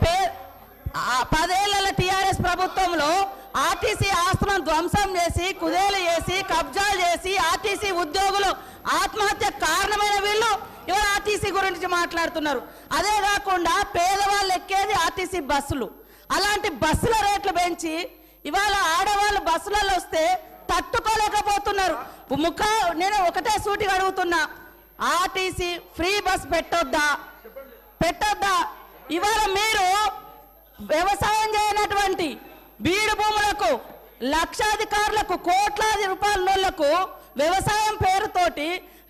10 ఏళ్ల టీఆర్ఎస్ ప్రభుత్వంలో ఆర్టీసీ ఆస్తులను ధ్వంసం చేసి కుదేలు చేసి కబ్జాలు చేసి ఆర్టీసీ ఉద్యోగులు ఆత్మహత్య కారణమైన వీళ్ళు ఇవాళ ఆర్టీసీ గురించి మాట్లాడుతున్నారు. అదే కాకుండా పేదవాళ్ళు ఎక్కేది ఆర్టీసీ బస్సులు. అలాంటి బస్సుల రేట్లు పెంచి ఇవాళ ఆడవాళ్ళు బస్సులలో వస్తే తట్టుకోలేకపోతున్నారు. నేను ఒకటే సూటిగా అడుగుతున్నా, ఆర్టీసీ ఫ్రీ బస్ పెట్టొద్దా? ఇవాళ మీరు వ్యవసాయం చేయనటువంటి బీడు భూములకు లక్షాధికారులకు కోట్లాది రూపాయలకు వ్యవసాయం పేరుతోటి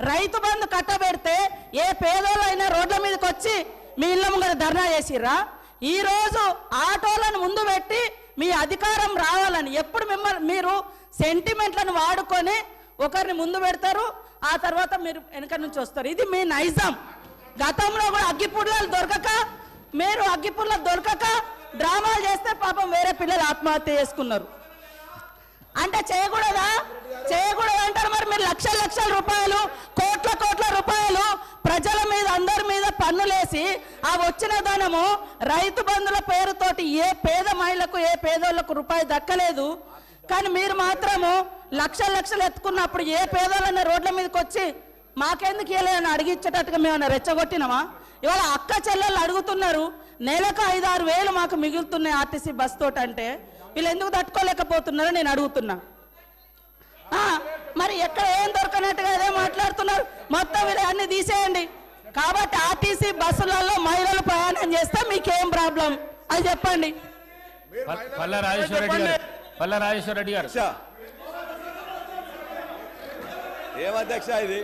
రైతు బంధు కట్టబెడితే ఏ పేదోళ్ళైనా రోడ్ల మీదకి వచ్చి మీ ఇళ్ళ ముంగర ధర్నా చేసిర్రా? ఈరోజు ఆటోలను ముందు పెట్టి మీ అధికారం రావాలని ఎప్పుడు మీరు సెంటిమెంట్లను వాడుకొని ఒకరిని ముందు పెడతారు, ఆ తర్వాత మీరు వెనక నుంచి వస్తారు. ఇది మీ నైజం. గతంలో కూడా అగ్గిపుల్లలు దొరకక డ్రామాలు చేస్తే పాపం వేరే పిల్లలు ఆత్మహత్య చేసుకున్నారు. అంటే చేయకూడదా అంటారు. మరి మీరు లక్షల రూపాయలు కోట్ల రూపాయలు ప్రజల మీద అందరి మీద పన్నులేసి ఆ వచ్చిన ధనము రైతు బంధుల పేరుతోటి ఏ పేద మహిళకు ఏ పేదోళ్లకు రూపాయి దక్కలేదు. కానీ మీరు మాత్రము లక్షలు ఎత్తుకున్నప్పుడు ఏ పేదోళ్ళన్నా రోడ్ల మీదకి వచ్చి మాకెందుకు ఇవ్వలేదని అడిగించేటట్టుగా మేము రెచ్చగొట్టినామా? ఇవాళ అక్క చెల్లెళ్ళు అడుగుతున్నారు, నెలకు 5-6 వేలు మాకు మిగులుతున్నాయి ఆర్టీసీ బస్ తోటి. అంటే వీళ్ళు ఎందుకు తట్టుకోలేకపోతున్నారో నేను అడుగుతున్నా. మరి ఎక్కడ ఏం దొరకనట్టుగా అదే మాట్లాడుతున్నారు. మొత్తం వీళ్ళు అన్ని తీసేయండి. కాబట్టి ఆర్టీసీ బస్సులలో మహిళలు ప్రయాణం చేస్తే మీకేం ప్రాబ్లం అది చెప్పండి. పల్లా రాజేశ్వర రెడ్డి గారు ఏమధ్యక్ష ఇది